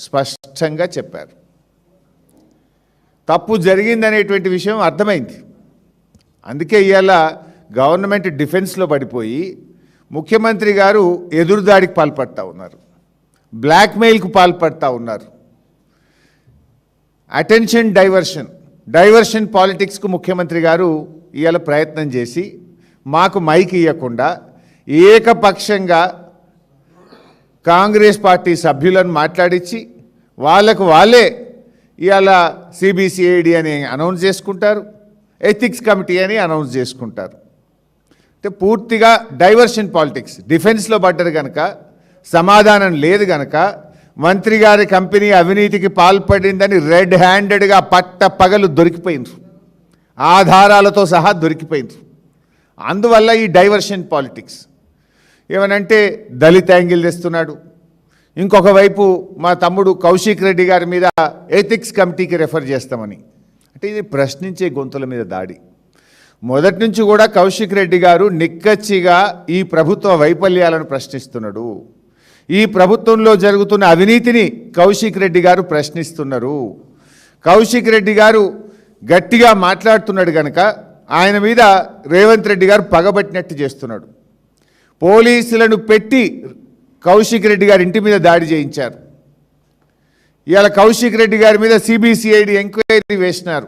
స్పష్టంగా చెప్పారు. తప్పు జరిగిందనేటువంటి విషయం అర్థమైంది. అందుకే ఇవాళ గవర్నమెంట్ డిఫెన్స్లో పడిపోయి ముఖ్యమంత్రి గారు ఎదురుదాడికి పాల్పడతా ఉన్నారు, బ్లాక్మెయిల్కు పాల్పడతా ఉన్నారు. అటెన్షన్ డైవర్షన్ పాలిటిక్స్కు ముఖ్యమంత్రి గారు ఇవాళ ప్రయత్నం చేసి మాకు మైక్ ఇవ్వకుండా ఏకపక్షంగా కాంగ్రెస్ పార్టీ సభ్యులను మాట్లాడించి వాళ్ళే ఇవాళ సిబిసిఐడి అని అనౌన్స్ చేసుకుంటారు, ఎథిక్స్ కమిటీ అని అనౌన్స్ చేసుకుంటారు. అంటే పూర్తిగా డైవర్షన్ పాలిటిక్స్. డిఫెన్స్లో పడ్డారు కనుక, సమాధానం లేదు కనుక మంత్రి గారి కంపెనీ అవినీతికి పాల్పడిందని రెడ్ హ్యాండెడ్గా పగలు దొరికిపోయినారు, ఆధారాలతో సహా దొరికిపోయినారు. అందువల్ల ఈ డైవర్షన్ పాలిటిక్స్. ఏమనంటే దళిత యాంగిల్ తెస్తున్నాడు, ఇంకొక వైపు మా తమ్ముడు కౌశిక్ రెడ్డి గారి మీద ఎథిక్స్ కమిటీకి రెఫర్ చేస్తామని. అంటే ఇది ప్రశ్నించే గొంతుల మీద దాడి. మొదటి నుంచి కూడా కౌశిక్ రెడ్డి గారు నిక్కచ్చిగా ఈ ప్రభుత్వ వైఫల్యాలను ప్రశ్నిస్తున్నాడు. ఈ ప్రభుత్వంలో జరుగుతున్న అవినీతిని కౌశిక్ రెడ్డి గారు ప్రశ్నిస్తున్నారు. కౌశిక్ రెడ్డి గారు గట్టిగా మాట్లాడుతున్నాడు కనుక ఆయన మీద రేవంత్ రెడ్డి గారు పగబట్టినట్టు చేస్తున్నాడు. పోలీసులను పెట్టి కౌశిక్ రెడ్డి గారి ఇంటి మీద దాడి చేయించారు. ఇవాళ కౌశిక్ రెడ్డి గారి మీద సిబిసిఐడి ఎంక్వైరీ వేసినారు.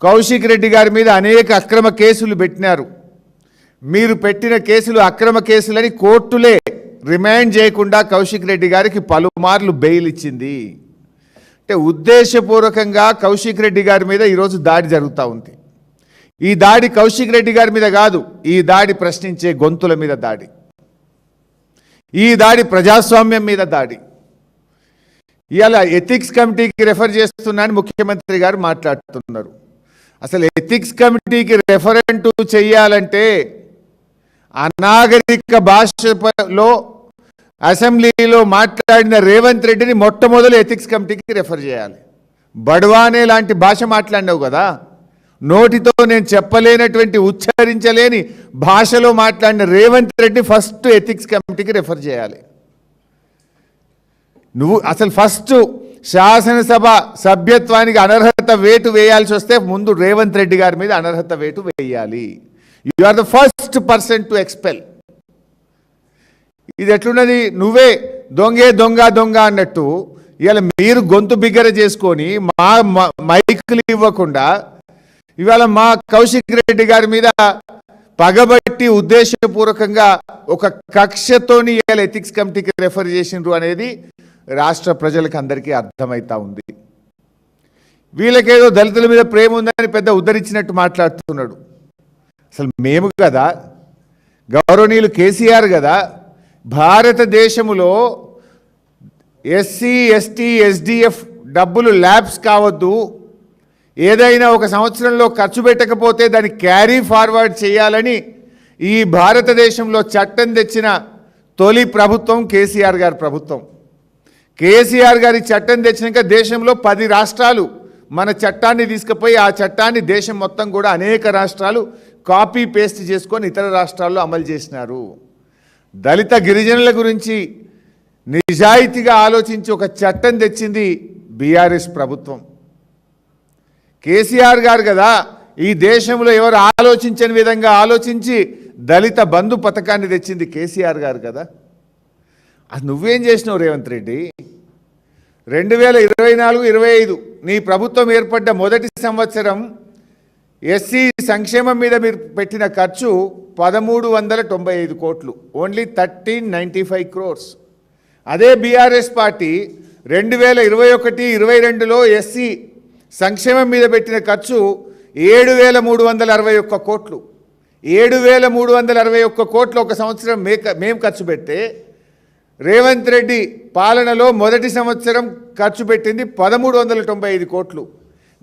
కౌశిక్ రెడ్డి గారి మీద అనేక అక్రమ కేసులు పెట్టినారు. మీరు పెట్టిన కేసులు అక్రమ కేసులని కోర్టులే రిమాండ్ చేయకుండా కౌశిక్ రెడ్డి గారికి పలుమార్లు బెయిల్ ఇచ్చింది. అంటే ఉద్దేశపూర్వకంగా కౌశిక్ రెడ్డి గారి మీద ఈరోజు దాడి జరుగుతూ ఉంది. ఈ దాడి కౌశిక్ రెడ్డి గారి మీద కాదు, ఈ దాడి ప్రశ్నించే గొంతుల మీద దాడి, ఈ దాడి ప్రజాస్వామ్యం మీద దాడి. ఇవాళ ఎథిక్స్ కమిటీకి రెఫర్ చేస్తున్నానని ముఖ్యమంత్రి గారు మాట్లాడుతున్నారు. అసలు ఎథిక్స్ కమిటీకి రెఫరెంట్ చేయాలంటే అనాగరిక భాషలో అసెంబ్లీలో మాట్లాడిన రేవంత్ రెడ్డిని మొట్టమొదలు ఎథిక్స్ కమిటీకి రెఫర్ చేయాలి. బడ్వానే లాంటి భాష మాట్లాడినావు కదా, నోటితో నేను చెప్పలేనటువంటి ఉచ్చరించలేని భాషలో మాట్లాడిన రేవంత్ రెడ్డి ఫస్ట్ ఎథిక్స్ కమిటీకి రెఫర్ చేయాలి. నువ్వు అసలు ఫస్ట్ శాసనసభ సభ్యత్వానికి అనర్హత వేటు వేయాల్సి వస్తే ముందు రేవంత్ రెడ్డి గారి మీద అనర్హత వేటు వేయాలి. You are the first person to expel. ఇది ఎట్లున్నది, నువ్వే దొంగ అన్నట్టు ఇవాళ మీరు గొంతు బిగ్గర చేసుకొని మా మైకులు ఇవ్వకుండా ఇవాళ మా కౌశిక్ రెడ్డి గారి మీద పగబట్టి ఉద్దేశపూర్వకంగా ఒక కక్షతోని ఇవాళ ఎథిక్స్ కమిటీకి రెఫర్ చేసిండ్రు అనేది రాష్ట్ర ప్రజలకు అందరికీ అర్థమవుతా ఉంది. వీళ్ళకేదో దళితుల మీద ప్రేమ ఉందని పెద్ద ఉద్ధరించినట్టు మాట్లాడుతున్నాడు. అసలు మేము కదా, గౌరవనీయులు కేసీఆర్ కదా, భారతదేశంలో ఎస్సీ ఎస్టీ ఎస్డిఎఫ్ డబ్బులు ల్యాబ్స్ కావద్దు, ఏదైనా ఒక సంవత్సరంలో ఖర్చు పెట్టకపోతే దాన్ని క్యారీ ఫార్వర్డ్ చేయాలని ఈ భారతదేశంలో చట్టం తెచ్చిన తొలి ప్రభుత్వం కేసీఆర్ గారి ప్రభుత్వం. కేసీఆర్ గారి చట్టం తెచ్చినాక దేశంలో 10 రాష్ట్రాలు మన చట్టాన్ని తీసుకుపోయి ఆ చట్టాన్ని దేశం మొత్తం కూడా అనేక రాష్ట్రాలు కాపీ పేస్ట్ చేసుకొని ఇతర రాష్ట్రాల్లో అమలు చేసినారు. దళిత గిరిజనుల గురించి నిజాయితీగా ఆలోచించి ఒక చట్టం తెచ్చింది బీఆర్ఎస్ ప్రభుత్వం. కేసీఆర్ గారు కదా ఈ దేశంలో ఎవరు ఆలోచించని విధంగా ఆలోచించి దళిత బంధు పథకాన్ని తెచ్చింది కేసీఆర్ గారు కదా. అది నువ్వేం చేసినావు రేవంత్ రెడ్డి? 2024-25 నీ ప్రభుత్వం ఏర్పడ్డ మొదటి సంవత్సరం ఎస్సీ సంక్షేమం మీద మీరు పెట్టిన ఖర్చు 1395 కోట్లు, ఓన్లీ 1395 crores. అదే బీఆర్ఎస్ పార్టీ 2021-22లో ఎస్సీ సంక్షేమం మీద పెట్టిన ఖర్చు 7361 కోట్లు. 7361 కోట్లు ఒక సంవత్సరం మేము ఖర్చు పెడితే రేవంత్ రెడ్డి పాలనలో మొదటి సంవత్సరం ఖర్చు పెట్టింది 1395 కోట్లు.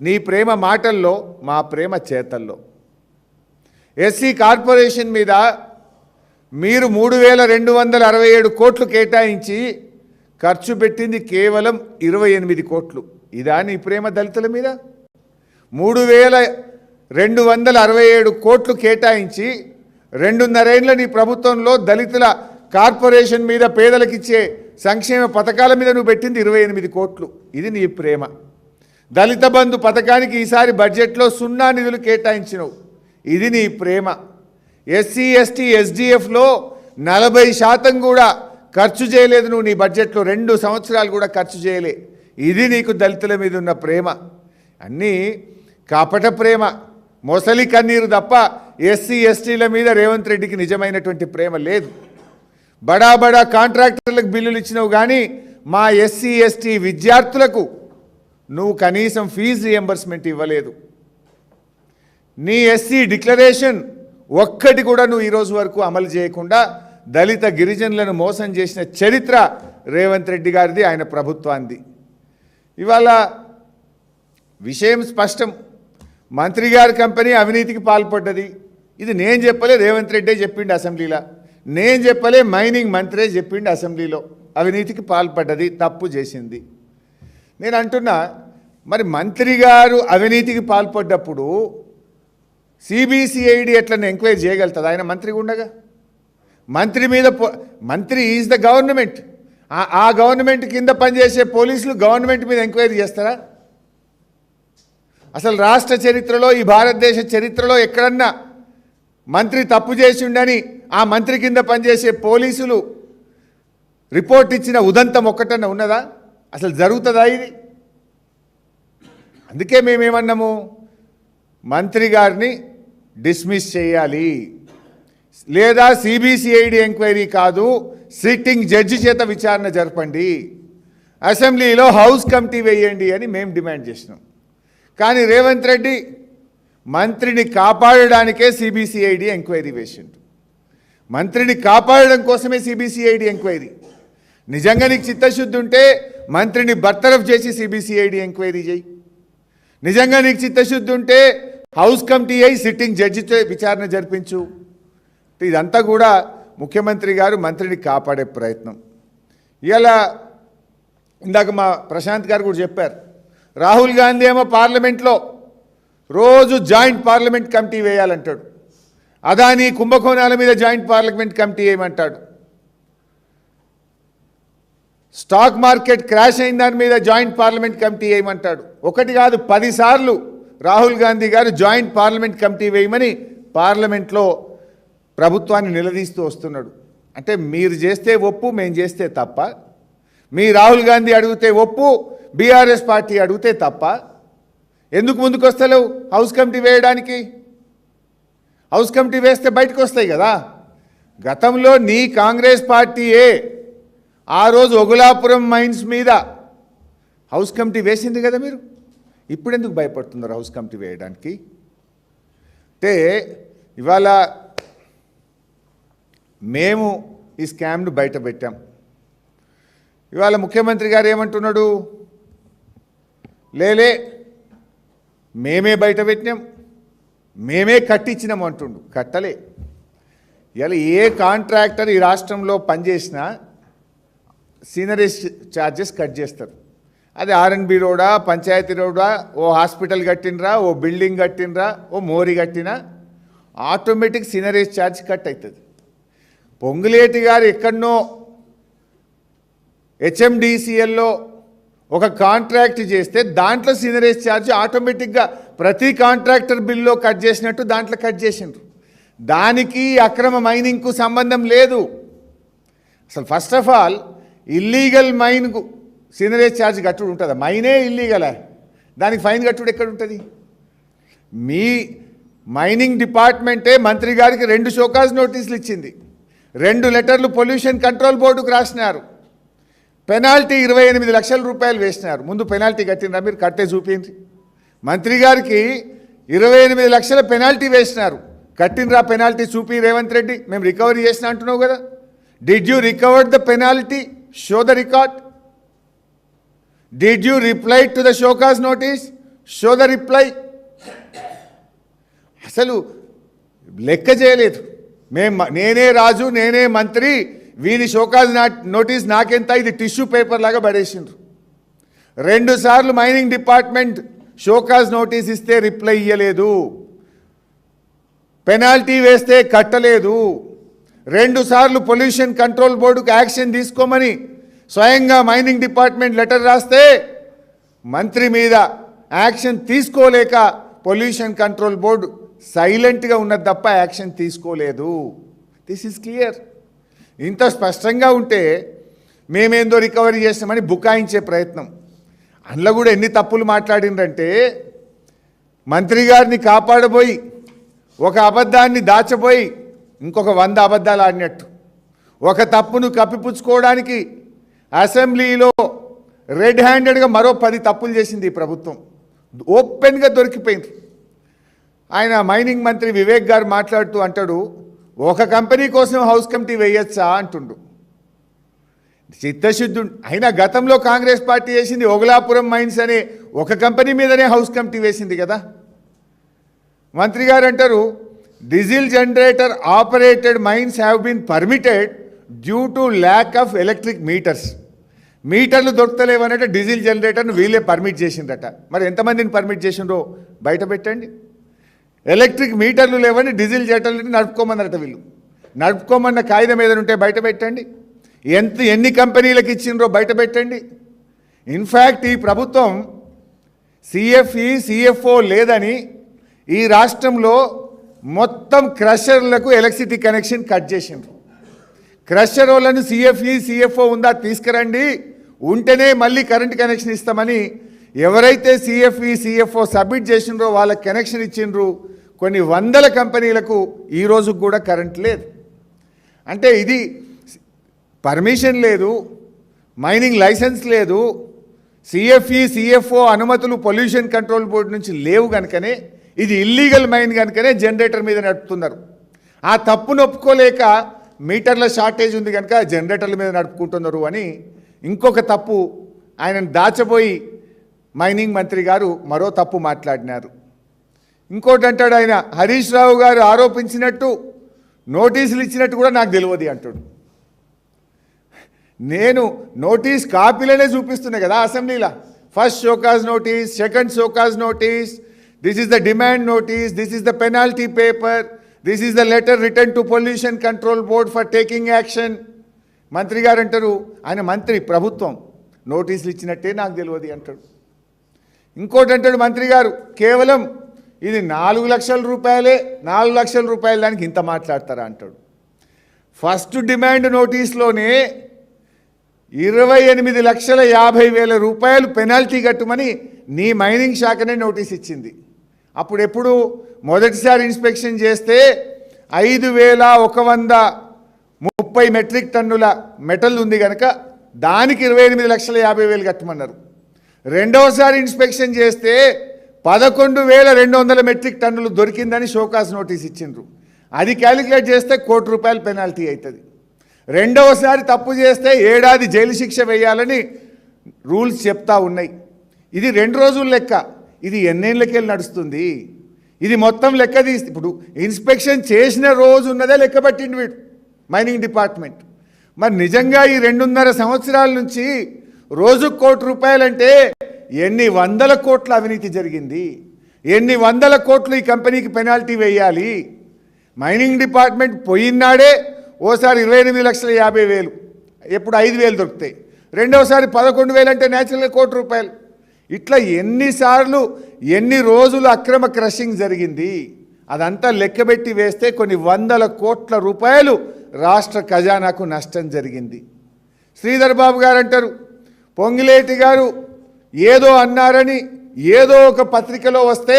నీ ప్రేమ మాటల్లో, మా ప్రేమ చేతల్లో. ఎస్సీ కార్పొరేషన్ మీద మీరు 3267 కోట్లు కేటాయించి ఖర్చు పెట్టింది కేవలం 28 కోట్లు. ఇదా నీ ప్రేమ దళితుల మీద? 3267 కోట్లు కేటాయించి 2.5 ఏళ్ల నీ ప్రభుత్వంలో దళితుల కార్పొరేషన్ మీద పేదలకిచ్చే సంక్షేమ పథకాల మీద నువ్వు పెట్టింది 28 కోట్లు. ఇది నీ ప్రేమ. దళిత బంధు పథకానికి ఈసారి బడ్జెట్లో 0 నిధులు కేటాయించినవు. ఇది నీ ప్రేమ. ఎస్సీ ఎస్టీ ఎస్డిఎఫ్లో 40% కూడా ఖర్చు చేయలేదు నువ్వు. నీ బడ్జెట్లో 2 సంవత్సరాలు కూడా ఖర్చు చేయలే. ఇది నీకు దళితుల మీద ఉన్న ప్రేమ. అన్నీ కపట ప్రేమ, మొసలి కన్నీరు తప్ప ఎస్సీ ఎస్టీల మీద రేవంత్ రెడ్డికి నిజమైనటువంటి ప్రేమ లేదు. బడా బడా కాంట్రాక్టర్లకు బిల్లులు ఇచ్చినావు కానీ మా ఎస్సీ ఎస్టీ విద్యార్థులకు నువ్వు కనీసం ఫీజు రియంబర్స్మెంట్ ఇవ్వలేదు. నీ ఎస్సీ డిక్లరేషన్ ఒక్కటి కూడా నువ్వు ఈరోజు వరకు అమలు చేయకుండా దళిత గిరిజనులను మోసం చేసిన చరిత్ర రేవంత్ రెడ్డి గారిది, ఆయన ప్రభుత్వాన్ని. ఇవాళ విషయం స్పష్టం. మంత్రి గారి కంపెనీ అవినీతికి పాల్పడ్డది. ఇది నేను చెప్పలే, రేవంత్ రెడ్డే చెప్పిండు అసెంబ్లీలో. నేను చెప్పలే, మైనింగ్ మంత్రే చెప్పిండు అసెంబ్లీలో. అవినీతికి పాల్పడ్డది, తప్పు చేసింది. నేను అంటున్నా, మరి మంత్రి గారు అవినీతికి పాల్పడ్డప్పుడు సిబిసిఐడి ఎట్లనే ఎంక్వైరీ చేయగలుగుతుంది ఆయన మంత్రిగా ఉండగా? మంత్రి మీద మంత్రి ఈజ్ ద గవర్నమెంట్. ఆ గవర్నమెంట్ కింద పనిచేసే పోలీసులు గవర్నమెంట్ మీద ఎంక్వైరీ చేస్తారా? అసలు రాష్ట్ర చరిత్రలో, ఈ భారతదేశ చరిత్రలో ఎక్కడన్నా మంత్రి తప్పు చేసి ఉండని ఆ మంత్రి కింద పనిచేసే పోలీసులు రిపోర్ట్ ఇచ్చిన ఉదంతం ఒక్కటన్నా ఉన్నదా? అసలు జరుగుతుందా ఇది? అందుకే మేమేమన్నాము, మంత్రి గారిని డిస్మిస్ చేయాలి, లేదా సిబిసిఐడి ఎంక్వైరీ కాదు, సిట్టింగ్ జడ్జి చేత విచారణ జరపండి, అసెంబ్లీలో హౌస్ కమిటీ వేయండి అని మేము డిమాండ్ చేసినాం. కానీ రేవంత్ రెడ్డి మంత్రిని కాపాడడానికే సిబిసిఐడి ఎంక్వైరీ వేసిండు. మంత్రిని కాపాడడం కోసమే సిబిసిఐడి ఎంక్వైరీ. నిజంగా నీకు చిత్తశుద్ధి ఉంటే మంత్రిని బర్తరఫ్ చేసి సిబిసిఐడి ఎంక్వైరీ చేయి. నిజంగా నీకు చిత్తశుద్ధి ఉంటే హౌస్ కమిటీ అయి సిట్టింగ్ జడ్జితో విచారణ జరిపించు. ఇదంతా కూడా ముఖ్యమంత్రి గారు మంత్రిని కాపాడే ప్రయత్నం. ఇలా ఇందాక మా ప్రశాంత్ గారు కూడా చెప్పారు, రాహుల్ గాంధీ ఏమో పార్లమెంట్లో రోజు జాయింట్ పార్లమెంట్ కమిటీ వేయాలంటాడు. అదానీ కుంభకోణాల మీద జాయింట్ పార్లమెంట్ కమిటీ వేయమంటాడు. స్టాక్ మార్కెట్ క్రాష్ అయిన దాని మీద జాయింట్ పార్లమెంట్ కమిటీ వేయమంటాడు. ఒకటి కాదు 10 సార్లు రాహుల్ గాంధీ గారు జాయింట్ పార్లమెంట్ కమిటీ వేయమని పార్లమెంట్లో ప్రభుత్వాన్ని నిలదీస్తూ వస్తున్నాడు. అంటే మీరు చేస్తే ఒప్పు, మేము చేస్తే తప్ప? మీ రాహుల్ గాంధీ అడిగితే ఒప్పు, బీఆర్ఎస్ పార్టీ అడిగితే తప్ప? ఎందుకు ముందుకు వస్తలేవు హౌస్ కమిటీ వేయడానికి? హౌస్ కమిటీ వేస్తే బయటకు వస్తాయి కదా. గతంలో నీ కాంగ్రెస్ పార్టీయే ఆ రోజు ఒగులాపురం మైన్స్ మీద హౌస్ కమిటీ వేసింది కదా మీరు. ఇప్పుడు ఎందుకు భయపడుతున్నారు హౌస్ కమిటీ వేయడానికి? అంటే ఇవాళ మేము ఈ స్కామ్ను బయట పెట్టాం. ఇవాళ ముఖ్యమంత్రి గారు ఏమంటున్నాడు, లేలే మేమే బయట పెట్టినాం, మేమే కట్టించినాం అంటుండు. కట్టలే. ఇలా ఏ కాంట్రాక్టర్ ఈ రాష్ట్రంలో పనిచేసినా సీనరీస్ ఛార్జెస్ కట్ చేస్తారు. అది ఆర్ఎన్బి రోడా, పంచాయతీ రోడా, ఓ హాస్పిటల్ కట్టినరా, ఓ బిల్డింగ్ కట్టినరా, ఓ మోరీ కట్టినా ఆటోమేటిక్ సీనరీస్ ఛార్జ్ కట్ అవుతుంది. పొంగులేటి గారు ఎక్కడనో హెచ్ఎండిసిఎల్లో ఒక కాంట్రాక్ట్ చేస్తే దాంట్లో సీనరీస్ ఛార్జ్ ఆటోమేటిక్గా ప్రతి కాంట్రాక్టర్ బిల్లో కట్ చేసినట్టు దాంట్లో కట్ చేసిండ్రు. దానికి అక్రమ మైనింగ్కు సంబంధం లేదు. అసలు ఫస్ట్ ఆఫ్ ఆల్ ఇల్లీగల్ మైన్కు సీనరీస్ ఛార్జ్ కట్టుడు ఉంటుందా? మైనే ఇల్లీగలా, దానికి ఫైన్ కట్టుడు ఎక్కడ ఉంటుంది? మీ మైనింగ్ డిపార్ట్మెంటే మంత్రి గారికి 2 షోకాజ్ నోటీసులు ఇచ్చింది, 2 లెటర్లు పొల్యూషన్ కంట్రోల్ బోర్డుకు రాసినారు, పెనాల్టీ 28 లక్షల రూపాయలు వేసినారు. ముందు పెనాల్టీ కట్టినరా మీరు? కట్టే చూపించి. మంత్రి గారికి 28 లక్షల పెనాల్టీ వేసినారు. కట్టినరా పెనాల్టీ చూపి రేవంత్ రెడ్డి? మేము రికవరీ చేసిన అంటున్నావు కదా. Did you recover the penalty? Show the record. Did you reply to the show cause notice? Show the reply. అసలు లెక్క చేయలేదు. నేనే రాజు, నేనే మంత్రి, వీని షోకాజ్ నోటీస్ నాకెంత, ఇది టిష్యూ పేపర్ లాగా పడేసిండ్రు. 2 సార్లు మైనింగ్ డిపార్ట్మెంట్ షోకాజ్ నోటీస్ ఇస్తే రిప్లై ఇయ్యలేదు, పెనాల్టీ వేస్తే కట్టలేదు, 2 సార్లు పొల్యూషన్ కంట్రోల్ బోర్డుకు యాక్షన్ తీసుకోమని స్వయంగా మైనింగ్ డిపార్ట్మెంట్ లెటర్ రాస్తే మంత్రి మీద యాక్షన్ తీసుకోలేక పొల్యూషన్ కంట్రోల్ బోర్డు సైలెంట్గా ఉన్నది తప్ప యాక్షన్ తీసుకోలేదు. This is clear. ఇంత స్పష్టంగా ఉంటే మేమేందో రికవరీ చేస్తామని బుకాయించే ప్రయత్నం. అందులో కూడా ఎన్ని తప్పులు మాట్లాడిందంటే మంత్రి గారిని కాపాడబోయి ఒక అబద్ధాన్ని దాచబోయి ఇంకొక 100 అబద్ధాలు ఆడినట్టు, ఒక తప్పును కప్పిపుచ్చుకోవడానికి అసెంబ్లీలో రెడ్ హ్యాండెడ్గా మరో 10 తప్పులు చేసింది ఈ ప్రభుత్వం. ఓపెన్గా దొరికిపోయింది. ఆయన మైనింగ్ మంత్రి వివేక్ గారు మాట్లాడుతూ అంటాడు, ఒక కంపెనీ కోసం హౌస్ కమిటీ వేయచ్చా అంటుండు. చిత్తశుద్ధుడు అయినా గతంలో కాంగ్రెస్ పార్టీ వేసింది ఓగలాపురం మైన్స్ అనే ఒక కంపెనీ మీదనే హౌస్ కమిటీ వేసింది కదా. మంత్రి గారు అంటారు, diesel generator operated mines have been permitted due to lack of electric meters. మీటర్లు దొరకలేవనంటే డీజిల్ జనరేటర్ను వీళ్ళే పర్మిట్ చేసిందట. మరి ఎంతమందిని పర్మిట్ చేసిండ్రో బయట పెట్టండి. ఎలక్ట్రిక్ మీటర్లు లేవని డీజిల్ జనరేటర్లు నడుపుకోమన్నారట. వీళ్ళు నడుపుకోమన్న కాగితం ఏదైనా ఉంటే బయట పెట్టండి. ఎన్ని కంపెనీలకు ఇచ్చిండ్రో బయట పెట్టండి. ఇన్ఫ్యాక్ట్ ఈ ప్రభుత్వం సిఎఫ్ఈ సిఎఫ్ఓ లేదని ఈ రాష్ట్రంలో మొత్తం క్రషర్లకు ఎలక్ట్రిసిటీ కనెక్షన్ కట్ చేసిండ్రు. క్రషర్ వాళ్ళను సిఎఫ్ఈ సిఎఫ్ఓ ఉందా తీసుకురండి, ఉంటేనే మళ్ళీ కరెంట్ కనెక్షన్ ఇస్తామని ఎవరైతే సిఎఫ్ఈ సిఎఫ్ఓ సబ్మిట్ చేసిండ్రో వాళ్ళకి కనెక్షన్ ఇచ్చిండ్రు. కొన్ని 100 కంపెనీలకు ఈ రోజు కూడా కరెంట్ లేదు. అంటే ఇది పర్మిషన్ లేదు, మైనింగ్ లైసెన్స్ లేదు, సిఎఫ్ఈ సిఎఫ్ఓ అనుమతులు పొల్యూషన్ కంట్రోల్ బోర్డు నుంచి లేవు కనుకనే ఇది ఇల్లీగల్ మైన్ కనుకనే జనరేటర్ మీద నడుపుతున్నారు. ఆ తప్పును ఒప్పుకోలేక మీటర్ల షార్టేజ్ ఉంది కనుక జనరేటర్ల మీద నడుపుకుంటున్నారు అని ఇంకొక తప్పు ఆయనను దాచబోయి మైనింగ్ మంత్రి గారు మరో తప్పు మాట్లాడినారు. ఇంకోటి అంటాడు ఆయన, హరీష్ రావు గారు ఆరోపించినట్టు నోటీసులు ఇచ్చినట్టు కూడా నాకు తెలియదు అంటాడు. నేను నోటీస్ కాపీలనే చూపిస్తున్నా కదా అసెంబ్లీలో. First show cause notice, second show cause notice, this is the demand notice, this is the penalty paper, this is the letter return to pollution control board for taking action. మంత్రి గారు అంటారు, ఆయన మంత్రి, ప్రభుత్వం నోటీసులు ఇచ్చినట్టే నాకు తెలియదు అంటాడు. ఇంకోటి అంటాడు మంత్రి గారు, కేవలం ఇది 4 లక్షల రూపాయలే, 4 లక్షల రూపాయల దానికి ఇంత మాట్లాడతారా అంటాడు. ఫస్ట్ డిమాండ్ నోటీస్లోనే 28,50,000 రూపాయలు పెనాల్టీ కట్టమని నీ మైనింగ్ శాఖనే నోటీస్ ఇచ్చింది. అప్పుడు ఎప్పుడు మొదటిసారి ఇన్స్పెక్షన్ చేస్తే 5,130 మెట్రిక్ టన్నుల మెటల్ ఉంది కనుక దానికి 28,50,000 కట్టమన్నారు. రెండవసారి ఇన్స్పెక్షన్ చేస్తే 11,200 మెట్రిక్ టన్నులు దొరికిందని షోకాస్ నోటీస్ ఇచ్చిండ్రు. అది క్యాలిక్యులేట్ చేస్తే ₹1,00,00,000 పెనాల్టీ అవుతుంది. రెండవసారి తప్పు చేస్తే 1 ఏడాది జైలు శిక్ష వేయాలని రూల్స్ చెప్తా ఉన్నాయి. ఇది 2 రోజుల లెక్క, ఇది ఎన్నేళ్ళకెళ్ళి నడుస్తుంది? ఇది మొత్తం లెక్క తీస్తే ఇప్పుడు ఇన్స్పెక్షన్ చేసిన రోజు ఉన్నదే లెక్క పట్టింది వీడు మైనింగ్ డిపార్ట్మెంట్. మరి నిజంగా ఈ 2.5 సంవత్సరాల నుంచి రోజుకు ₹1,00,00,000 అంటే ఎన్ని వందల కోట్ల అవినీతి జరిగింది, ఎన్ని వందల కోట్లు ఈ కంపెనీకి పెనాల్టీ వేయాలి. మైనింగ్ డిపార్ట్మెంట్ పోయినాడే ఓసారి 28,50,000, ఎప్పుడు 5,000 దొరుకుతాయి, రెండవసారి 11,000 అంటే న్యాచురల్గా ₹1,00,00,000. ఇట్లా ఎన్నిసార్లు ఎన్ని రోజులు అక్రమ క్రషింగ్ జరిగింది అదంతా లెక్కబెట్టి వేస్తే కొన్ని వందల కోట్ల రూపాయలు రాష్ట్ర ఖజానాకు నష్టం జరిగింది. శ్రీధర్ బాబు గారు అంటారు, పొంగిలేటి గారు ఏదో అన్నారని ఏదో ఒక పత్రికలో వస్తే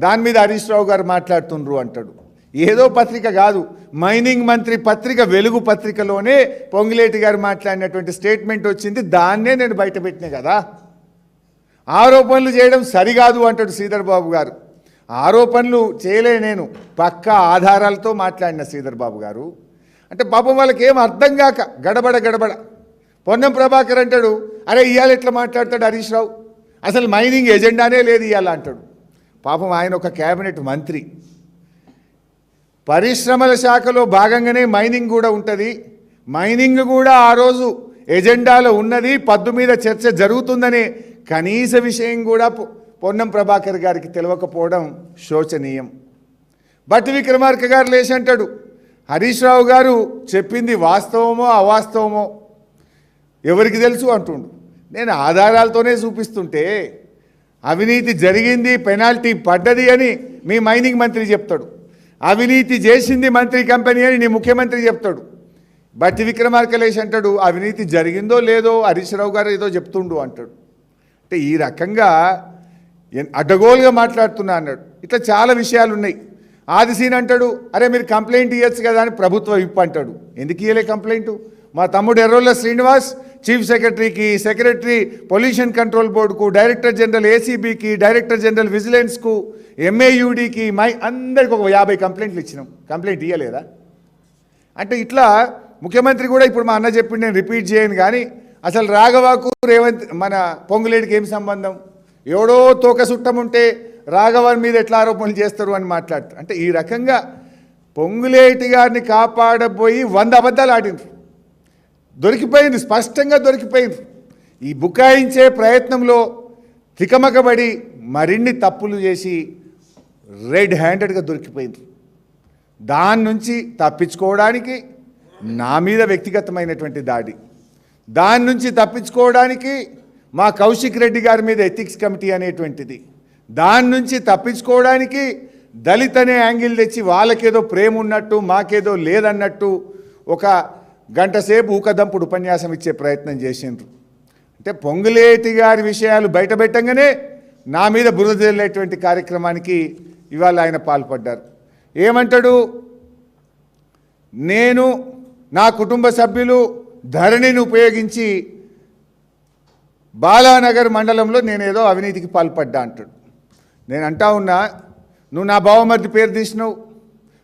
దాని మీద హరీష్ రావు గారు మాట్లాడుతుండ్రు అంటాడు. ఏదో పత్రిక కాదు, మైనింగ్ మంత్రి పత్రిక వెలుగు పత్రికలోనే పొంగిలేటి గారు మాట్లాడినటువంటి స్టేట్మెంట్ వచ్చింది. దాన్నే నేను బయట పెట్టినా కదా. ఆరోపణలు చేయడం సరికాదు అంటాడు శ్రీధర్ బాబు గారు. ఆరోపణలు చేయలే, నేను పక్కా ఆధారాలతో మాట్లాడిన శ్రీధర్ బాబు గారు. అంటే పాపం వాళ్ళకి ఏం అర్థం కాక గడబడ పొన్నం ప్రభాకర్ అంటాడు, అరే ఇవాళ ఎట్లా మాట్లాడతాడు హరీష్ రావు, అసలు మైనింగ్ ఎజెండానే లేదు ఇవాళ అంటాడు. పాపం ఆయన ఒక క్యాబినెట్ మంత్రి. పరిశ్రమల శాఖలో భాగంగానే మైనింగ్ కూడా ఉంటుంది. మైనింగ్ కూడా ఆ రోజు ఎజెండాలో ఉన్నది, పద్దు మీద చర్చ జరుగుతుందనే కనీస విషయం కూడా పొన్నం ప్రభాకర్ గారికి తెలియకపోవడం శోచనీయం. భట్టి విక్రమార్క గారు లేచి అంటాడు, హరీష్ రావు గారు చెప్పింది వాస్తవమో అవాస్తవమో ఎవరికి తెలుసు అంటుండు. నేను ఆధారాలతోనే చూపిస్తుంటే అవినీతి జరిగింది, పెనాల్టీ పడ్డది అని మీ మైనింగ్ మంత్రి చెప్తాడు, అవినీతి చేసింది మంత్రి కంపెనీ అని నీ ముఖ్యమంత్రి చెప్తాడు. బట్టి విక్రమార్కలేష్ అంటాడు అవినీతి జరిగిందో లేదో హరీష్ రావు గారు ఏదో చెప్తుండు అంటాడు. అంటే ఈ రకంగా అడ్డగోలుగా మాట్లాడుతున్నా అన్నాడు. ఇట్లా చాలా విషయాలు ఉన్నాయి. ఆదిసీన్ అంటాడు అరే మీరు కంప్లైంట్ ఇవ్వచ్చు కదా అని ప్రభుత్వం ఇప్పు అంటాడు. ఎందుకు ఇవ్వలే కంప్లైంట్? మా తమ్ముడు ఎర్రోళ్ళ శ్రీనివాస్ చీఫ్ సెక్రటరీకి, సెక్రటరీ పొల్యూషన్ కంట్రోల్ బోర్డుకు, డైరెక్టర్ జనరల్ ఏసీబీకి, డైరెక్టర్ జనరల్ విజిలెన్స్కు, ఎంఏయుడికి, అందరికి ఒక 50 కంప్లైంట్లు ఇచ్చినాం. కంప్లైంట్ ఇవ్వలేదా? అంటే ఇట్లా ముఖ్యమంత్రి కూడా ఇప్పుడు మా అన్న చెప్పింది నేను రిపీట్ చేయను, కానీ అసలు రాఘవకు రేవంత్ మన పొంగులేటికి ఏం సంబంధం? ఎవడో తోక సుట్టం ఉంటే రాఘవన్ మీద ఎట్లా ఆరోపణలు చేస్తారు అని మాట్లాడతారు. అంటే ఈ రకంగా పొంగులేటి గారిని కాపాడబోయి 100 అబద్ధాలు ఆడినారు. దొరికిపోయింది, స్పష్టంగా దొరికిపోయింది. ఈ బుకాయించే ప్రయత్నంలో తికమకబడి మరిన్ని తప్పులు చేసి రెడ్ హ్యాండెడ్గా దొరికిపోయింది. దాని నుంచి తప్పించుకోవడానికి నా మీద వ్యక్తిగతమైనటువంటి దాడి, దాని నుంచి తప్పించుకోవడానికి మా కౌశిక్ రెడ్డి గారి మీద ఎథిక్స్ కమిటీ అనేటువంటిది, దాని నుంచి తప్పించుకోవడానికి దళిత్ అనే యాంగిల్ తెచ్చి వాళ్ళకేదో ప్రేమ ఉన్నట్టు మాకేదో లేదన్నట్టు ఒక గంట సేపు ఊకదంపుడు ఉపన్యాసం ఇచ్చే ప్రయత్నం చేసిండ్రు. అంటే పొంగులేటి గారి విషయాలు బయటపెట్టంగానే నా మీద బురద జల్లేటువంటి కార్యక్రమానికి ఇవాళ ఆయన పాల్పడ్డారు. ఏమంటాడు? నేను నా కుటుంబ సభ్యులు ధరణిని ఉపయోగించి బాలానగర్ మండలంలో నేనేదో అవినీతికి పాల్పడ్డా అంటాడు. నేను అంటా ఉన్నా, నువ్వు నా బావమరిది పేరు తీసినావు,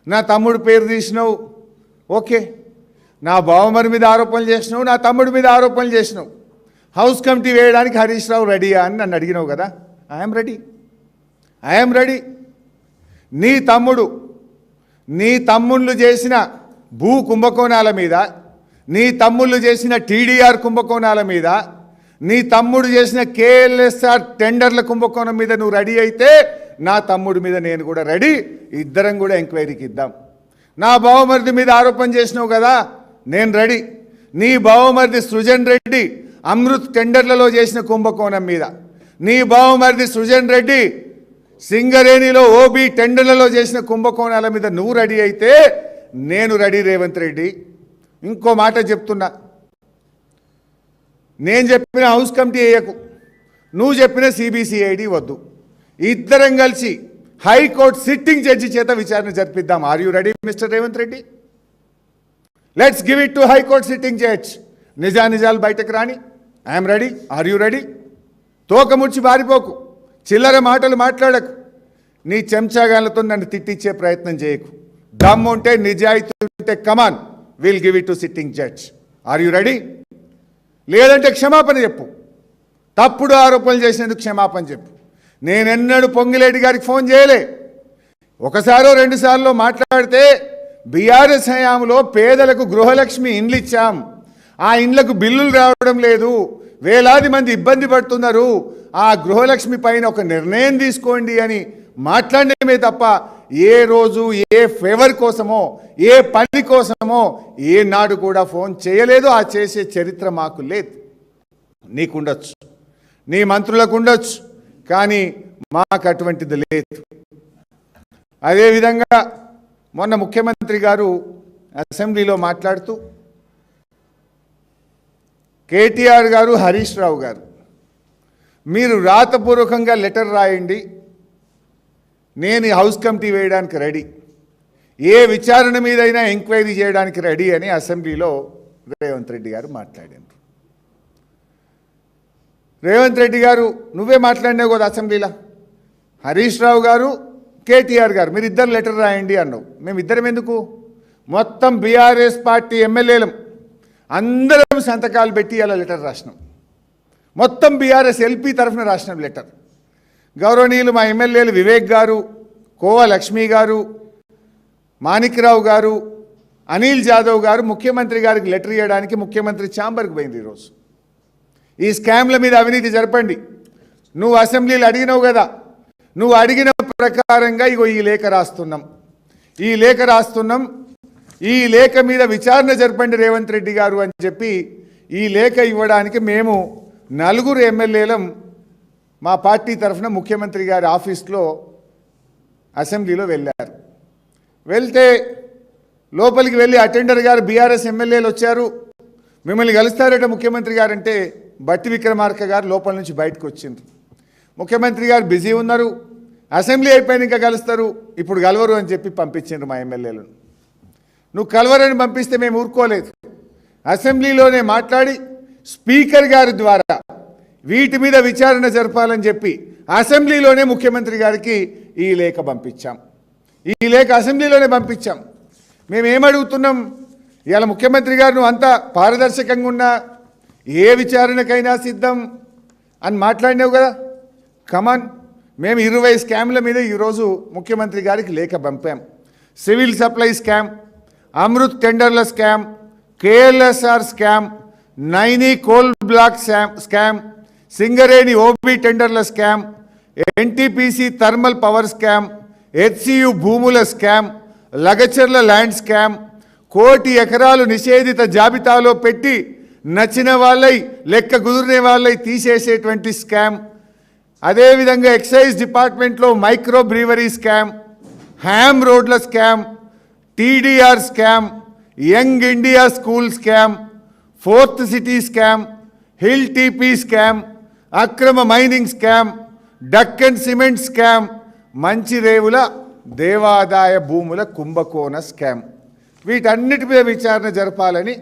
నా తమ్ముడు పేరు తీసినావు, ఓకే, నా బావమరి మీద ఆరోపణలు చేసినావు, నా తమ్ముడి మీద ఆరోపణలు చేసినావు, హౌస్ కమిటీ వేయడానికి హరీష్ రావు రెడీయా అని నన్ను అడిగినావు కదా. I'm ready. నీ తమ్ముళ్ళు చేసిన భూ కుంభకోణాల మీద, నీ తమ్ముళ్ళు చేసిన టీడీఆర్ కుంభకోణాల మీద, నీ తమ్ముడు చేసిన కేఎల్ఎస్ఆర్ టెండర్ల కుంభకోణం మీద నువ్వు రెడీ అయితే నా తమ్ముడి మీద నేను కూడా రెడీ, ఇద్దరం కూడా ఎంక్వైరీకి ఇద్దాం. నా బావమరిది మీద ఆరోపణ చేసినావు కదా, నేను రెడీ. నీ బావమరిది సృజన్ రెడ్డి అమృత్ టెండర్లలో చేసిన కుంభకోణం మీద, నీ బావమరిది సృజన్ రెడ్డి సింగరేణిలో ఓబీ టెండర్లలో చేసిన కుంభకోణాల మీద నువ్వు రెడీ అయితే నేను రెడీ రేవంత్ రెడ్డి. ఇంకో మాట చెప్తున్నా, నేను చెప్పిన హౌస్ కమిటీ వేయకు, నువ్వు చెప్పిన సిబిసిఐడి వద్దు, ఇద్దరం కలిసి హైకోర్టు సిట్టింగ్ జడ్జి చేత విచారణ జరిపిద్దాం. Are you ready mister Revanth Reddy? Let's give it to high court sitting judge. నిజాలు బయటకు రాని. I'm ready. Are you ready? తోక ముడిచి బారిపోకు, చిల్లర మాటలు మాట్లాడకు, నీ చెంచాగాళ్ళతో నన్ను తిట్టించే ప్రయత్నం చేయకు. దమ్ము ఉంటే, నిజాయితీ ఉంటే come on, will give it to sitting judge. Are you ready? లేదంటే క్షమాపణ చెప్పు, తప్పుడు ఆరోపణలు చేసినందుకు క్షమాపణ చెప్పు. నేనెన్నడూ పొంగిలేటి గారికి ఫోన్ చేయలే. ఒకసారో 2 సార్లు మాట్లాడితే బీఆర్ఎస్ హయాంలో పేదలకు గృహలక్ష్మి ఇండ్లు ఇచ్చాం, ఆ ఇండ్లకు బిల్లులు రావడం లేదు, వేలాది మంది ఇబ్బంది పడుతున్నారు, ఆ గృహలక్ష్మి పైన ఒక నిర్ణయం తీసుకోండి అని మాట్లాడమే తప్ప ఏ రోజు ఏ ఫేవర్ కోసమో ఏ పని కోసమో ఏనాడు కూడా ఫోన్ చేయలేదు. ఆ చేసే చరిత్ర మాకు లేదు. నీకుండొచ్చు, నీ మంత్రులకు ఉండొచ్చు, కానీ మాకు అటువంటిది లేదు. అదేవిధంగా మొన్న ముఖ్యమంత్రి గారు అసెంబ్లీలో మాట్లాడుతూ కేటీఆర్ గారు, హరీష్ రావు గారు, మీరు రాతపూర్వకంగా లెటర్ రాయండి, నేను హౌస్ కమిటీ వేయడానికి రెడీ, ఏ విచారణ మీదైనా ఎంక్వైరీ చేయడానికి రెడీ అని అసెంబ్లీలో రేవంత్ రెడ్డి గారు మాట్లాడారు. రేవంత్ రెడ్డి గారు నువ్వే మాట్లాడినావు కదా అసెంబ్లీలో, హరీష్ రావు గారు, కేటీఆర్ గారు మీరు ఇద్దరు లెటర్ రాయండి అన్నావు. మేము ఇద్దరం ఎందుకు? మొత్తం బీఆర్ఎస్ పార్టీ ఎమ్మెల్యేలం అందరం సంతకాలు పెట్టి అలా లెటర్ రాసినాం. మొత్తం బీఆర్ఎస్ ఎల్పీ తరఫున రాసినాం లెటర్. గౌరవనీయులు మా ఎమ్మెల్యేలు వివేక్ గారు, కోవా లక్ష్మి గారు, మాణిక్రావు గారు, అనిల్ జాదవ్ గారు ముఖ్యమంత్రి గారికి లెటర్ ఇవ్వడానికి ముఖ్యమంత్రి ఛాంబర్కి పోయింది. ఈరోజు ఈ స్కామ్ల మీద అవినీతి జరపండి, నువ్వు అసెంబ్లీలో అడిగినావు కదా, నువ్వు అడిగిన ప్రకారంగా ఇగో ఈ లేఖ రాస్తున్నాం, ఈ లేఖ మీద విచారణ జరపండి రేవంత్ రెడ్డి గారు అని చెప్పి ఈ లేఖ ఇవ్వడానికి మేము 4 ఎమ్మెల్యేలం మా పార్టీ తరఫున ముఖ్యమంత్రి గారి ఆఫీస్లో అసెంబ్లీలో వెళ్ళారు. వెళ్తే లోపలికి వెళ్ళి అటెండర్ గారు బీఆర్ఎస్ ఎమ్మెల్యేలు వచ్చారు, మిమ్మల్ని కలుస్తారట ముఖ్యమంత్రి గారు అంటే బట్టి విక్రమార్క గారు లోపల నుంచి బయటకు వచ్చిండ్రు. ముఖ్యమంత్రి గారు బిజీ ఉన్నారు, అసెంబ్లీ అయిపోయిన ఇంకా కలుస్తారు, ఇప్పుడు కలవరు అని చెప్పి పంపించిండ్రు మా ఎమ్మెల్యేలను. నువ్వు కలవరని పంపిస్తే మేము ఊరుకోలేదు. అసెంబ్లీలోనే మాట్లాడి స్పీకర్ గారి ద్వారా వీటి మీద విచారణ జరపాలని చెప్పి అసెంబ్లీలోనే ముఖ్యమంత్రి గారికి ఈ లేఖ పంపించాం. ఈ లేఖ అసెంబ్లీలోనే పంపించాం. మేమేమడుగుతున్నాం, ఇవాళ ముఖ్యమంత్రి గారు నువ్వు అంతా పారదర్శకంగా ఉన్నా ఏ విచారణకైనా సిద్ధం అని మాట్లాడినావు కదా, కమాన్. మేము 20 స్కామ్ల మీద ఈరోజు ముఖ్యమంత్రి గారికి లేఖ పంపాం. సివిల్ సప్లై స్కామ్, అమృత్ టెండర్ల scam, KLSR scam, Naini coal block scam, Singareni OB టెండర్ల scam, NTPC thermal power scam, HCU భూముల స్కామ్, లగచర్ల ల్యాండ్ స్కామ్, 1 కోటి ఎకరాలు నిషేధిత జాబితాలో పెట్టి నచ్చిన వాళ్ళై లెక్క కుదిరిన వాళ్ళై తీసేసేటువంటి స్కామ్, అదేవిధంగా ఎక్సైజ్ డిపార్ట్మెంట్లో మైక్రో బ్రీవరీ స్కామ్, హ్యామ్ రోడ్ల scam, TDR scam, young India school scam, 4th city scam, HILTP scam, అక్రమ mining scam, Deccan cement scam, Manchirevula దేవాదాయ భూముల కుంభకోణ స్కామ్. వీటన్నిటి మీద విచారణ జరపాలని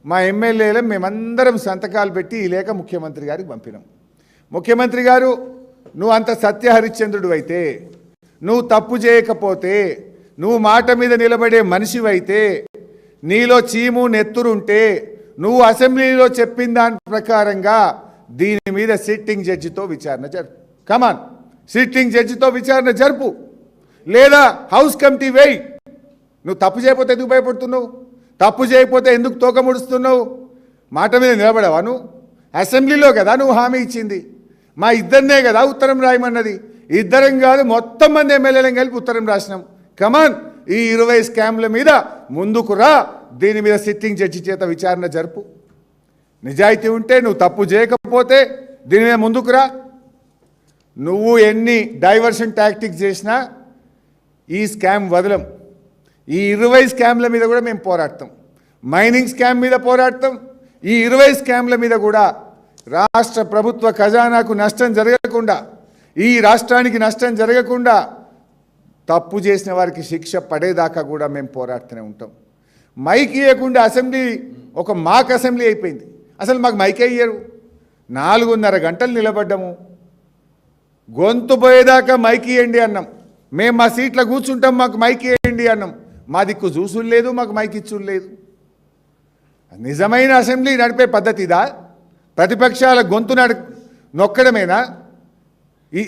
మా ఎమ్మెల్యేలు మేమందరం సంతకాలు పెట్టి ఈ లేఖ ముఖ్యమంత్రి గారికి పంపినాం. ముఖ్యమంత్రి గారు, నువ్వు అంత సత్యహరిశ్చంద్రుడు అయితే, నువ్వు తప్పు చేయకపోతే, నువ్వు మాట మీద నిలబడే మనిషివైతే, నీలో చీము నెత్తురుంటే నువ్వు అసెంబ్లీలో చెప్పిన దాని ప్రకారంగా దీని మీద సిట్టింగ్ జడ్జితో విచారణ జరుపు. కమాన్, సిట్టింగ్ జడ్జితో విచారణ జరుపు, లేదా హౌస్ కమిటీ వేయి. నువ్వు తప్పు చేయకపోతే ఎందుకు భయపడుతున్నావు? తప్పు చేయకపోతే ఎందుకు తోక ముడుస్తున్నావు? మాట మీద నిలబడవా నువ్వు? అసెంబ్లీలో కదా నువ్వు హామీ ఇచ్చింది. మా ఇద్దరినే కదా ఉత్తరం రాయమన్నది. ఇద్దరం కాదు, మొత్తం మంది ఎమ్మెల్యేలను కలిపి ఉత్తరం రాసినాం. కమాన్, ఈ 20 స్కామ్ల మీద ముందుకు రా, దీని మీద సిట్టింగ్ జడ్జి చేత విచారణ జరుపు. నిజాయితీ ఉంటే, నువ్వు తప్పు చేయకపోతే దీని మీద ముందుకు రా. నువ్వు ఎన్ని డైవర్షన్ టాక్టిక్స్ చేసినా ఈ స్కామ్ వదలం. ఈ 20 స్కామ్ల మీద కూడా మేము పోరాడతాం. మైనింగ్ స్కామ్ మీద పోరాడతాం. ఈ 20 స్కామ్ల మీద కూడా రాష్ట్ర ప్రభుత్వ ఖజానాకు నష్టం జరగకుండా, ఈ రాష్ట్రానికి నష్టం జరగకుండా, తప్పు చేసిన వారికి శిక్ష పడేదాకా కూడా మేము పోరాడుతూనే ఉంటాం. మైక్ ఇవ్వకుండా అసెంబ్లీ ఒక మాక్ అసెంబ్లీ అయిపోయింది. అసలు మాకు మైకే ఇయ్యరు. 4.5 గంటలు నిలబడ్డాము. గొంతు పోయేదాకా మైక్ ఇవ్వండి అన్నాం. మేము మా సీట్లో కూర్చుంటాం, మాకు మైక్ ఇవ్వండి అన్నాం. మా దిక్కు చూసులు లేదు, మాకు మైక్ ఇచ్చులు లేదు. నిజమైన అసెంబ్లీ నడిపే పద్ధతిదా? ప్రతిపక్షాల గొంతు నొక్కడమేనా?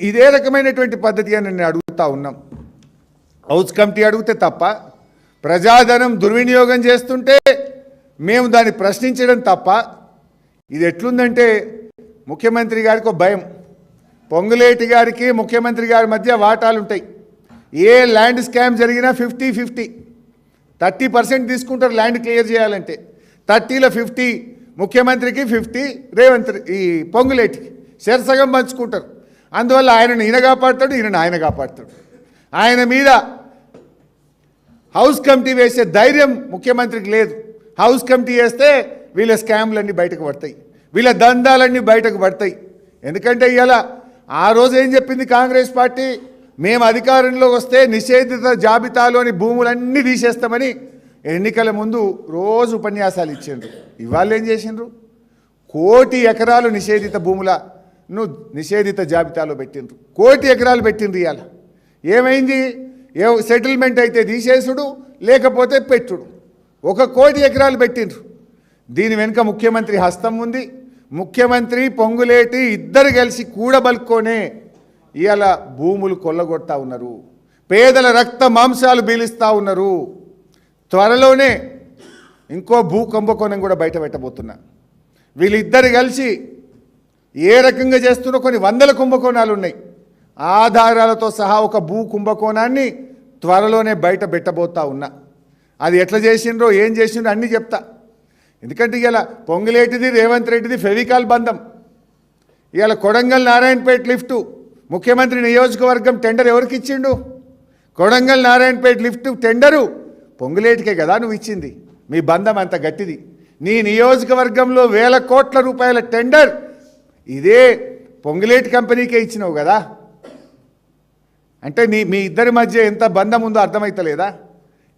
ఇదే రకమైనటువంటి పద్ధతి అని నేను అడుగుతా ఉన్నాం. హౌస్ కమిటీ అడిగితే తప్ప, ప్రజాధనం దుర్వినియోగం చేస్తుంటే మేము దాన్ని ప్రశ్నించడం తప్ప. ఇది ఎట్లుందంటే ముఖ్యమంత్రి గారికి ఒక భయం. పొంగులేటి గారికి ముఖ్యమంత్రి గారి మధ్య వాటాలు ఉంటాయి. ఏ ల్యాండ్ స్కామ్ జరిగినా 50-50, 30% తీసుకుంటారు ల్యాండ్ క్లియర్ చేయాలంటే. 30లో 50 ముఖ్యమంత్రికి, 50 రేవంత్ ఈ పొంగులేటికి శరసగం పంచుకుంటారు. అందువల్ల ఆయనను ఈయన కాపాడుతాడు, ఈయనను ఆయన కాపాడుతాడు. ఆయన మీద హౌస్ కమిటీ వేసే ధైర్యం ముఖ్యమంత్రికి లేదు. హౌస్ కమిటీ వేస్తే వీళ్ళ స్కామ్లన్నీ బయటకు పడతాయి, వీళ్ళ దందాలన్నీ బయటకు పడతాయి. ఎందుకంటే ఇవాళ ఆ రోజు ఏం చెప్పింది కాంగ్రెస్ పార్టీ? మేము అధికారంలో వస్తే నిషేధిత జాబితాలోని భూములన్నీ తీసేస్తామని ఎన్నికల ముందు రోజు ఉపన్యాసాలు ఇచ్చిండ్రు. ఇవాళ ఏం చేసిండ్రు? 1 కోటి ఎకరాలు నిషేధిత భూములను నిషేధిత జాబితాలో పెట్టిండ్రు. 1 కోటి ఎకరాలు పెట్టిండ్రు. ఇవాళ ఏమైంది? సెటిల్మెంట్ అయితే తీసేసుడు, లేకపోతే పెట్టుడు. 1 కోటి ఎకరాలు పెట్టిండ్రు. దీని వెనుక ముఖ్యమంత్రి హస్తం ఉంది. ముఖ్యమంత్రి పొంగులేటి ఇద్దరు కలిసి కూడబలుక్కొనే ఇవాళ భూములు కొల్లగొడతా ఉన్నారు. పేదల రక్త మాంసాలు బీలిస్తూ ఉన్నారు. త్వరలోనే ఇంకో భూ కుంభకోణం కూడా బయట పెట్టబోతున్నా. వీళ్ళిద్దరు కలిసి ఏ రకంగా చేస్తున్నా కొన్ని వందల కుంభకోణాలు ఉన్నాయి. ఆధారాలతో సహా ఒక భూ కుంభకోణాన్ని త్వరలోనే బయట పెట్టబోతా ఉన్నా. అది ఎట్లా చేసిండ్రో, ఏం చేసిండ్రో అన్నీ చెప్తా. ఎందుకంటే ఇలా పొంగులేటిది రేవంత్ రెడ్డిది ఫెవికాల్ బంధం. ఇవాళ కొడంగల్ నారాయణపేట లిఫ్టు ముఖ్యమంత్రి నియోజకవర్గం టెండర్ ఎవరికి ఇచ్చిండు? కొడంగల్ నారాయణపేట లిఫ్ట్ టెండరు పొంగులేటికే కదా నువ్వు ఇచ్చింది. మీ బంధం అంత గట్టిది. నీ నియోజకవర్గంలో వేల కోట్ల రూపాయల టెండర్ ఇదే పొంగులేటి కంపెనీకే ఇచ్చినావు కదా. అంటే మీ ఇద్దరి మధ్య ఎంత బంధం ఉందో అర్థమవుతలేదా?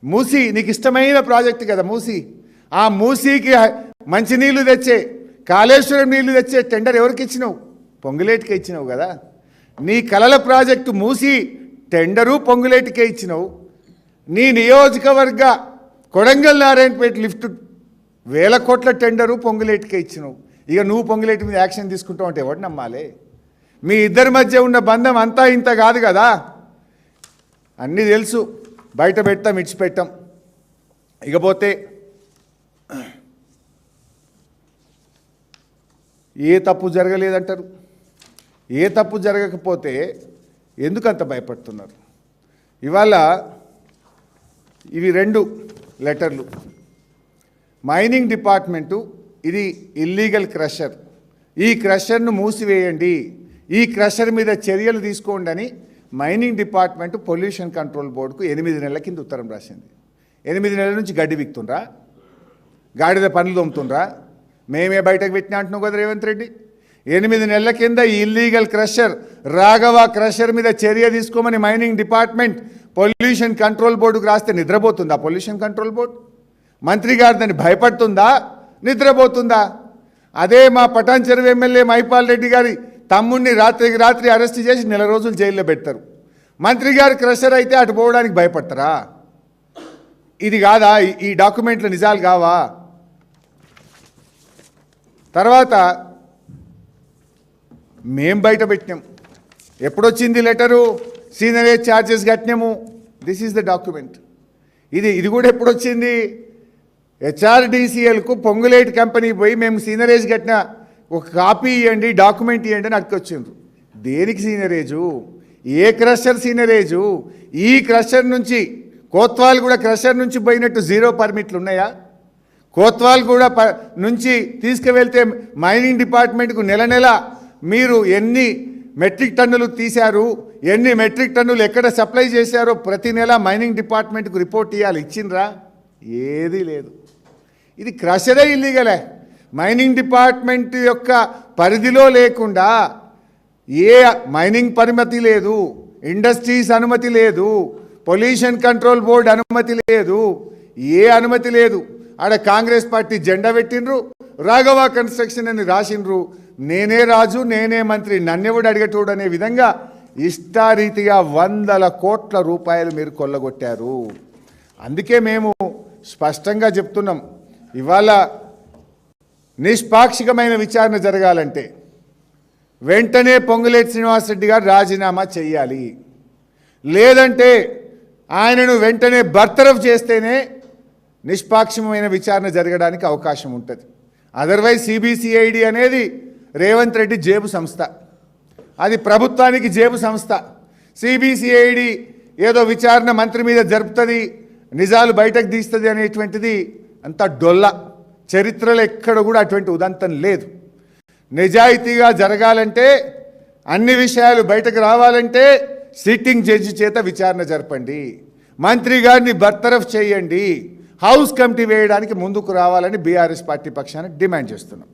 మూసీ నీకు ఇష్టమైన ప్రాజెక్టు కదా మూసీ. ఆ మూసీకి మంచినీళ్ళు తెచ్చే, కాళేశ్వరం నీళ్లు తెచ్చే టెండర్ ఎవరికి ఇచ్చినావు? పొంగులేటికే ఇచ్చినావు కదా. నీ కలల ప్రాజెక్టు మూసీ టెండరు పొంగులేటికే ఇచ్చినావు. నీ నియోజకవర్గ కొడంగల్ నారాయణపేట లిఫ్ట్ వేల కోట్ల టెండరు పొంగులేటికే ఇచ్చినావు. ఇక నువ్వు పొంగులేటి మీద యాక్షన్ తీసుకుంటావు అంటే ఎవరు నమ్మాలి? మీ ఇద్దరి మధ్య ఉన్న బంధం అంతా ఇంత కాదు కదా. అన్నీ తెలుసు, బయట పెట్టాం ఇడిచిపెట్టాం. ఇకపోతే ఏ తప్పు జరగలేదంటారు. ఏ తప్పు జరగకపోతే ఎందుకంత భయపడుతున్నారు? ఇవాళ ఇవి 2 లెటర్లు. మైనింగ్ డిపార్ట్మెంటు ఇది ఇల్లీగల్ క్రషర్, ఈ క్రషర్ను మూసివేయండి, ఈ క్రషర్ మీద చర్యలు తీసుకోండి అని మైనింగ్ డిపార్ట్మెంటు పొల్యూషన్ కంట్రోల్ బోర్డుకు 8 నెలల కింద ఉత్తరం రాసింది. 8 నెలల నుంచి గడ్డి బిక్తుండ్రా, గాడిద పనులు తోముతుండ్రా, మేమే బయటకు పెట్టినా అంటున్నావు కదా రేవంత్ రెడ్డి. 8 నెలల కింద ఈ ఇల్లీగల్ క్రషర్ రాఘవ క్రషర్ మీద చర్య తీసుకోమని మైనింగ్ డిపార్ట్మెంట్ పొల్యూషన్ కంట్రోల్ బోర్డుకు రాస్తే నిద్రపోతుందా పొల్యూషన్ కంట్రోల్ బోర్డు? మంత్రి గారు దాన్ని భయపడుతుందా, నిద్రపోతుందా? అదే మా పటాన్ చెరువు ఎమ్మెల్యే మైపాల్ రెడ్డి గారి తమ్ముడిని రాత్రికి రాత్రి అరెస్ట్ చేసి 4 రోజులు జైల్లో పెడతారు. మంత్రి గారు క్రషర్ అయితే అటు పోవడానికి భయపడతారా? ఇది కాదా? ఈ డాక్యుమెంట్లు నిజాలు కావా? తర్వాత మేం బయట పెట్టినాం. ఎప్పుడొచ్చింది లెటరు? సీనరేజ్ ఛార్జెస్ కట్టినాము. This is the document. ఇది కూడా ఎప్పుడొచ్చింది? హెచ్ఆర్డీసీఎల్కు పొంగులేటి కంపెనీ పోయి మేము సీనరేజ్ కట్టిన ఒక కాపీ ఇవ్వండి, డాక్యుమెంట్ ఇవ్వండి అని అట్టుకొచ్చిండ్రు. దేనికి సీనరేజు? ఏ క్రషర్ సీనరేజు? ఈ క్రషర్ నుంచి కోత్వాల్ కూడా క్రషర్ నుంచి పోయినట్టు 0 పర్మిట్లు ఉన్నాయా? కోత్వాల్ కూడా నుంచి తీసుకువెళ్తే మైనింగ్ డిపార్ట్మెంట్కు నెల మీరు ఎన్ని మెట్రిక్ టన్నులు తీశారు, ఎన్ని మెట్రిక్ టన్నులు ఎక్కడ సప్లై చేశారో ప్రతి నెల మైనింగ్ డిపార్ట్మెంట్కు రిపోర్ట్ ఇవ్వాలి. ఇచ్చిండ్రా? ఏదీ లేదు. ఇది క్రషరే ఇల్లీగలే. మైనింగ్ డిపార్ట్మెంట్ యొక్క పరిధిలో లేకుండా ఏ మైనింగ్ పరిమితి లేదు, ఇండస్ట్రీస్ అనుమతి లేదు, పొల్యూషన్ కంట్రోల్ బోర్డు అనుమతి లేదు, ఏ అనుమతి లేదు. ఆడ కాంగ్రెస్ పార్టీ జెండా పెట్టిండ్రు, రాఘవ కన్స్ట్రక్షన్ అని రాసిండ్రు. నేనే రాజు, నేనే మంత్రి, నన్నెవడు అడిగేటోడు అనే విధంగా ఇష్టారీతిగా 100 కోట్ల రూపాయలు మీరు కొల్లగొట్టారు. అందుకే మేము స్పష్టంగా చెప్తున్నాం, ఇవాళ నిష్పాక్షికమైన విచారణ జరగాలంటే వెంటనే పొంగులేటి శ్రీనివాసరెడ్డి గారు రాజీనామా చేయాలి. లేదంటే ఆయనను వెంటనే బర్తరఫ్ చేస్తేనే నిష్పాక్షికమైన విచారణ జరగడానికి అవకాశం ఉంటుంది. అదర్వైజ్ సిబిసిఐడి అనేది రేవంత్ రెడ్డి జేబు సంస్థ, అది ప్రభుత్వానికి జేబు సంస్థ. సిబిసిఐడి ఏదో విచారణ మంత్రి మీద జరుపుతుంది, నిజాలు బయటకు తీస్తుంది అనేటువంటిది అంత డొల్ల. చరిత్రలో ఎక్కడ కూడా అటువంటి ఉదంతం లేదు. నిజాయితీగా జరగాలంటే, అన్ని విషయాలు బయటకు రావాలంటే సిట్టింగ్ జడ్జి చేత విచారణ జరపండి, మంత్రి గారిని బర్తరఫ్ చేయండి, హౌస్ కమిటీ వేయడానికి ముందుకు రావాలని బీఆర్ఎస్ పార్టీ పక్షాన డిమాండ్ చేస్తున్నాం.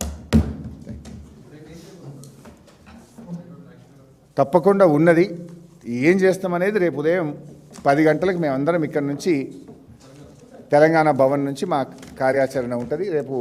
తప్పకుండా ఉన్నది. ఏం చేస్తామనేది రేపు ఉదయం 10 గంటలకు మేమందరం ఇక్కడ నుంచి తెలంగాణ భవన్ నుంచి మా కార్యాచరణ ఉంటుంది. రేపు